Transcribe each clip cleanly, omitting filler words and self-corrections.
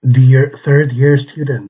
Dear third-year student,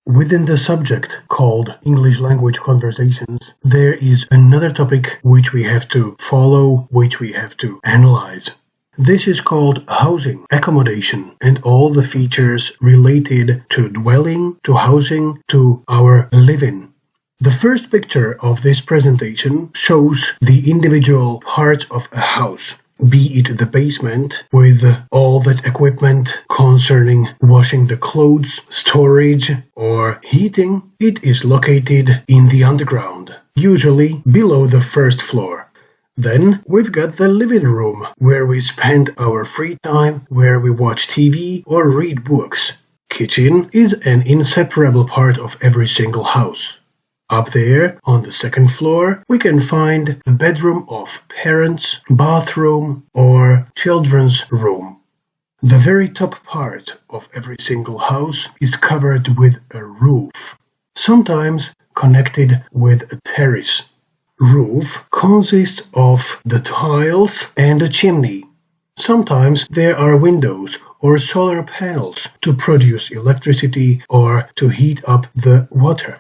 within the subject called English Language Conversations, there is another topic which we have to follow, which we have to analyze. This is called housing, accommodation, and all the features related to dwelling, to housing, to our living. The first picture of this presentation shows the individual parts of a house. Be it the basement with all that equipment concerning washing the clothes, storage, or heating, it is located in the underground, usually below the first floor. Then we've got the living room, where we spend our free time, where we watch TV or read books. Kitchen is an inseparable part of every single house. Up there, on the second floor, we can find the bedroom of parents, bathroom, or children's room. The very top part of every single house is covered with a roof, sometimes connected with a terrace. Roof consists of the tiles and a chimney. Sometimes there are windows or solar panels to produce electricity or to heat up the water.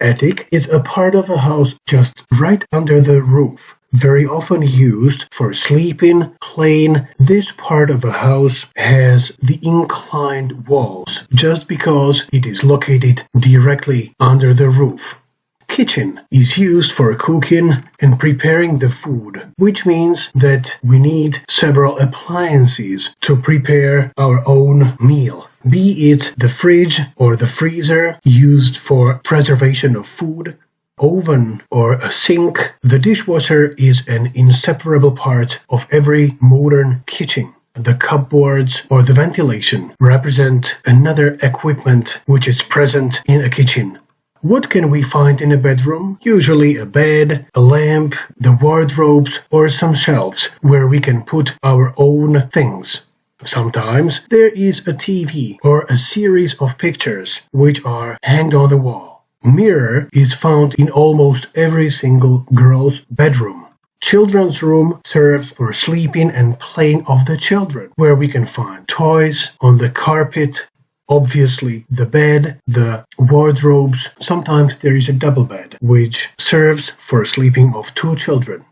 Attic is a part of a house just right under the roof, very often used for sleeping, playing. This part of a house has the inclined walls just because it is located directly under the roof. Kitchen is used for cooking and preparing the food, which means that we need several appliances to prepare our own meal. Be it the fridge or the freezer used for preservation of food, oven or a sink, the dishwasher is an inseparable part of every modern kitchen. The cupboards or the ventilation represent another equipment which is present in a kitchen. What can we find in a bedroom? Usually a bed, a lamp, the wardrobes, or some shelves where we can put our own things. Sometimes there is a TV or a series of pictures which are hanged on the wall. Mirror is found in almost every single girl's bedroom. Children's room serves for sleeping and playing of the children, where we can find toys on the carpet. Obviously, the bed, the wardrobes. Sometimes there is a double bed, which serves for sleeping of two children.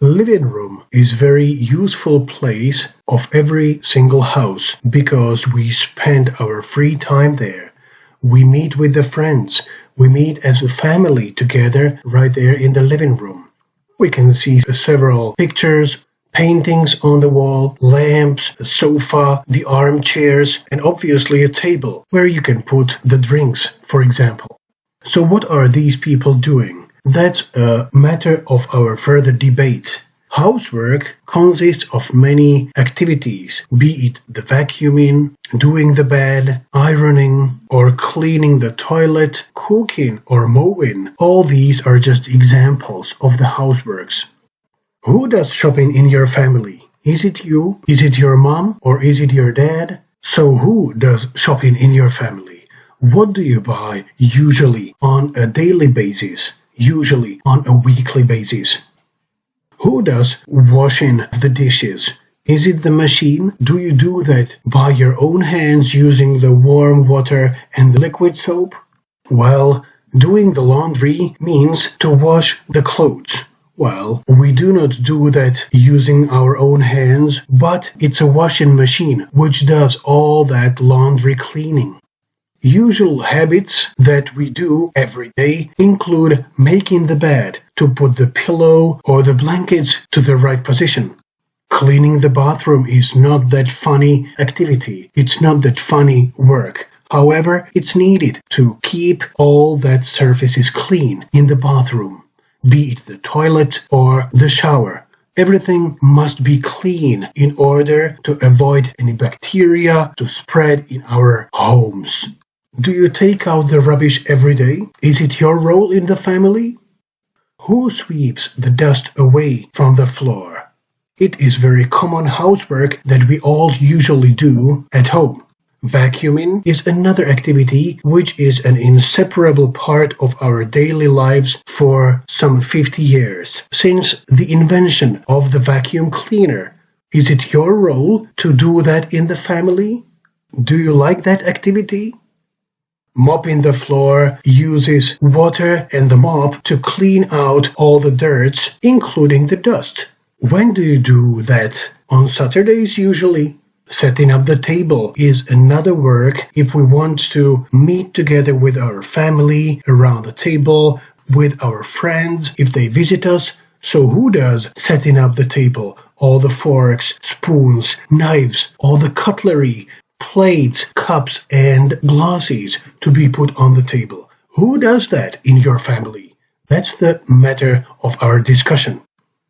Living room is very useful place of every single house because we spend our free time there. We meet with the friends. We meet as a family together right there in the living room. We can see several pictures, paintings on the wall, lamps, a sofa, the armchairs, and obviously a table where you can put the drinks, for example. So what are these people doing? That's a matter of our further debate. Housework consists of many activities, be it the vacuuming, doing the bed, ironing, or cleaning the toilet, cooking, or mowing. All these are just examples of the houseworks. Who does shopping in your family? Is it you? Is it your mom? Or is it your dad? So who does shopping in your family? What do you buy usually on a daily basis? Usually on a weekly basis? Who does washing the dishes? Is it the machine? Do you do that by your own hands using the warm water and liquid soap? Well, doing the laundry means to wash the clothes. Well, we do not do that using our own hands, but it's a washing machine which does all that laundry cleaning. Usual habits that we do every day include making the bed, to put the pillow or the blankets to the right position. Cleaning the bathroom is not that funny activity. It's not that funny work. However, it's needed to keep all that surfaces clean in the bathroom. Be it the toilet or the shower. Everything must be clean in order to avoid any bacteria to spread in our homes. Do you take out the rubbish every day? Is it your role in the family? Who sweeps the dust away from the floor? It is very common housework that we all usually do at home. Vacuuming is another activity which is an inseparable part of our daily lives for some 50 years, since the invention of the vacuum cleaner. Is it your role to do that in the family? Do you like that activity? Mopping the floor uses water and the mop to clean out all the dirt, including the dust. When do you do that? On Saturdays usually. Setting up the table is another work if we want to meet together with our family around the table, with our friends if they visit us. So who does setting up the table? All the forks, spoons, knives, all the cutlery, plates, cups, and glasses to be put on the table. Who does that in your family? That's the matter of our discussion.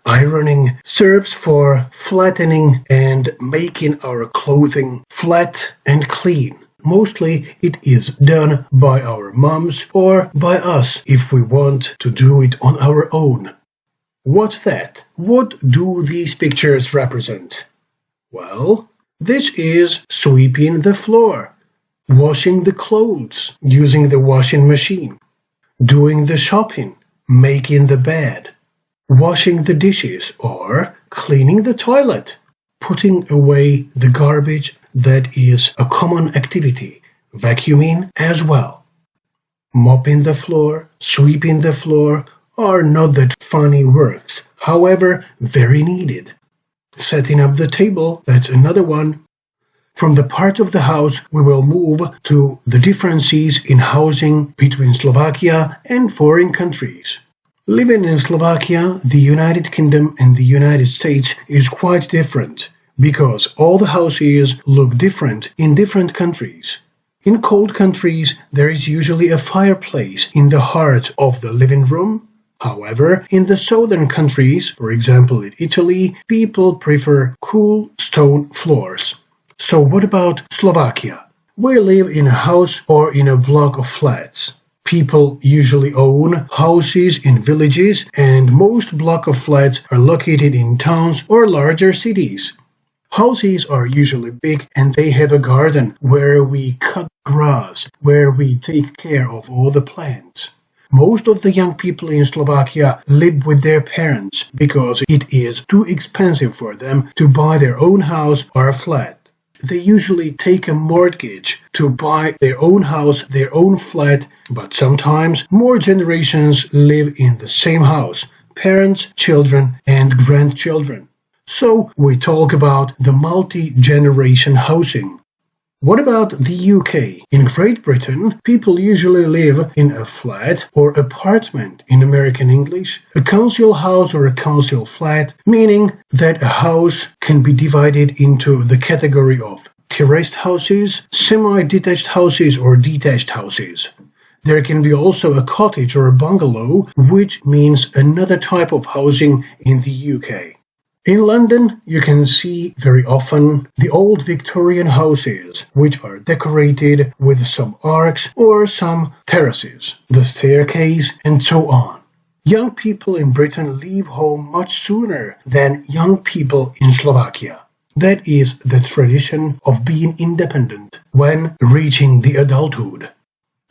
Ironing serves for flattening and making our clothing flat and clean. Mostly it is done by our moms or by us if we want to do it on our own. What's that? What do these pictures represent? Well, this is sweeping the floor, washing the clothes using the washing machine, doing the shopping, making the bed, washing the dishes or cleaning the toilet, putting away the garbage that is a common activity, vacuuming as well. Mopping the floor, sweeping the floor are not that funny works, however, very needed. Setting up the table, that's another one. From the part of the house, we will move to the differences in housing between Slovakia and foreign countries. Living in Slovakia, the United Kingdom and the United States is quite different, because all the houses look different in different countries. In cold countries, there is usually a fireplace in the heart of the living room. However, in the southern countries, for example in Italy, people prefer cool stone floors. So what about Slovakia? We live in a house or in a block of flats. People usually own houses in villages, and most block of flats are located in towns or larger cities. Houses are usually big and they have a garden where we cut grass, where we take care of all the plants. Most of the young people in Slovakia live with their parents because it is too expensive for them to buy their own house or a flat. They usually take a mortgage to buy their own house, their own flat, but sometimes more generations live in the same house, parents, children, and grandchildren. So we talk about the multi-generation housing. What about the UK? In Great Britain, people usually live in a flat or apartment in American English, a council house or a council flat, meaning that a house can be divided into the category of terraced houses, semi-detached houses, or detached houses. There can be also a cottage or a bungalow, which means another type of housing in the UK. In London, you can see very often the old Victorian houses, which are decorated with some arcs or some terraces, the staircase, and so on. Young people in Britain leave home much sooner than young people in Slovakia. That is the tradition of being independent when reaching the adulthood.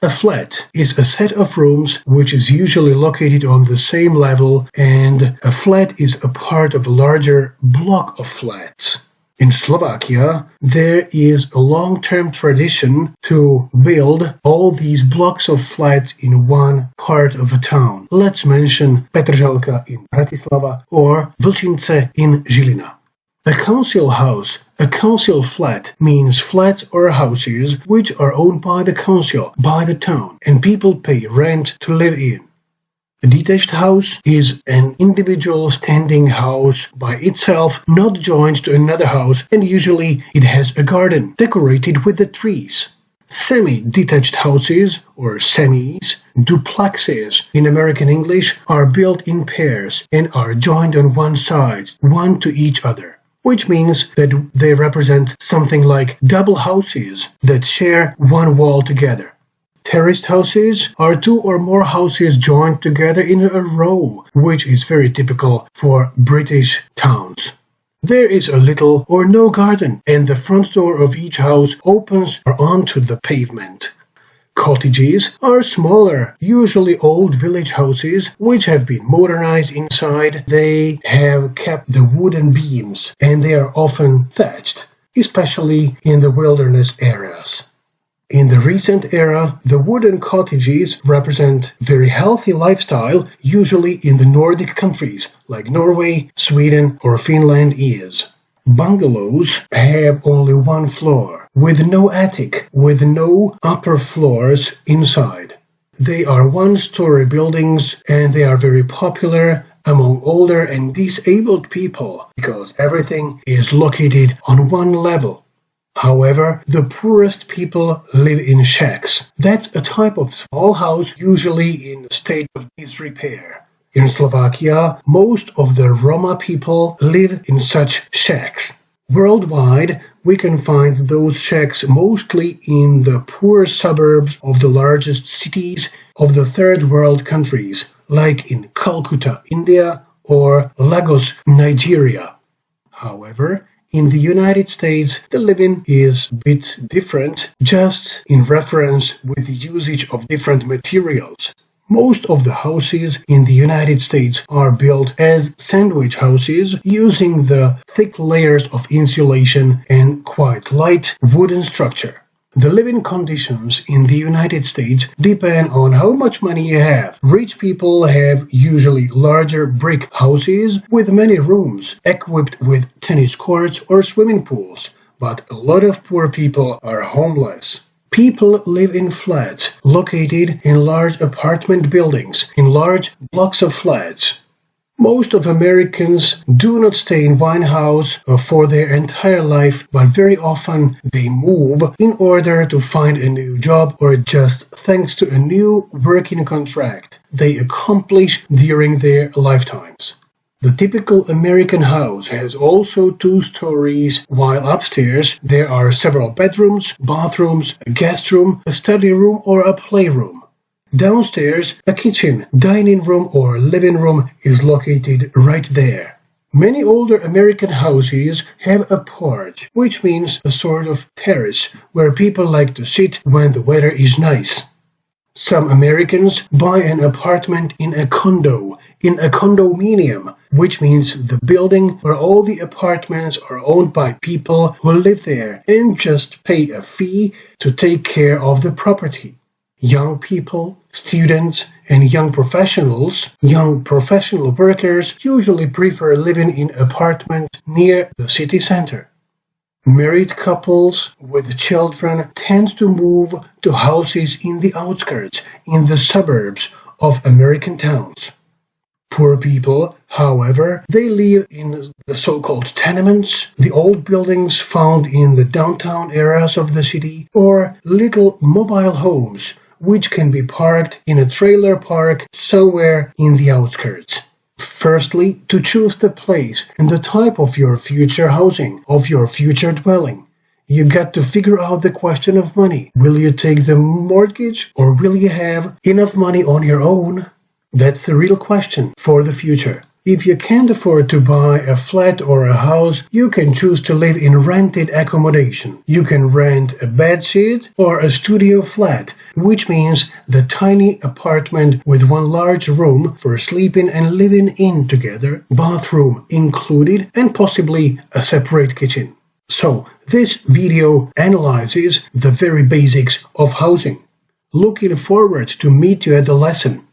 A flat is a set of rooms which is usually located on the same level, and a flat is a part of a larger block of flats. In Slovakia, there is a long-term tradition to build all these blocks of flats in one part of a town. Let's mention Petržalka in Bratislava or Vlčince in Žilina. A council house, a council flat, means flats or houses which are owned by the council, by the town, and people pay rent to live in. A detached house is an individual standing house by itself, not joined to another house, and usually it has a garden decorated with the trees. Semi-detached houses, or semis, duplexes in American English, are built in pairs and are joined on one side, one to each other, which means that they represent something like double houses that share one wall together. Terraced houses are two or more houses joined together in a row, which is very typical for British towns. There is a little or no garden, and the front door of each house opens onto the pavement. Cottages are smaller, usually old village houses, which have been modernized inside. They have kept the wooden beams, and they are often thatched. especially in the wilderness areas. In the recent era, the wooden cottages represent very healthy lifestyle, usually in the Nordic countries like Norway, Sweden or Finland is. Bungalows have only one floor, with no attic, with no upper floors inside. They are one-story buildings and they are very popular among older and disabled people because everything is located on one level. However, the poorest people live in shacks. That's a type of small house usually in a state of disrepair. In Slovakia, most of the Roma people live in such shacks. Worldwide, we can find those shacks mostly in the poor suburbs of the largest cities of the third world countries, like in Calcutta, India, or Lagos, Nigeria. However, in the United States, the living is a bit different, just in reference with the usage of different materials. Most of the houses in the United States are built as sandwich houses using the thick layers of insulation and quite light wooden structure. The living conditions in the United States depend on how much money you have. Rich people have usually larger brick houses with many rooms, equipped with tennis courts or swimming pools, but a lot of poor people are homeless. People live in flats, located in large apartment buildings, in large blocks of flats. Most of Americans do not stay in one house for their entire life, but very often they move in order to find a new job or just thanks to a new working contract they accomplish during their lifetimes. The typical American house has also 2 stories, while upstairs there are several bedrooms, bathrooms, a guest room, a study room or a playroom. Downstairs, a kitchen, dining room or living room is located right there. Many older American houses have a porch, which means a sort of terrace where people like to sit when the weather is nice. Some Americans buy an apartment in a condominium, which means the building where all the apartments are owned by people who live there and just pay a fee to take care of the property. Young people, students, and young professional workers usually prefer living in apartments near the city center. Married couples with children tend to move to houses in the outskirts, in the suburbs of American towns. Poor people, however, they live in the so-called tenements, the old buildings found in the downtown areas of the city, or little mobile homes, which can be parked in a trailer park somewhere in the outskirts. Firstly, to choose the place and the type of your future housing, of your future dwelling. You got to figure out the question of money. Will you take the mortgage or will you have enough money on your own? That's the real question for the future. If you can't afford to buy a flat or a house, you can choose to live in rented accommodation. You can rent a bedsheet or a studio flat, which means the tiny apartment with one large room for sleeping and living in together, bathroom included, and possibly a separate kitchen. So, this video analyzes the very basics of housing. Looking forward to meet you at the lesson.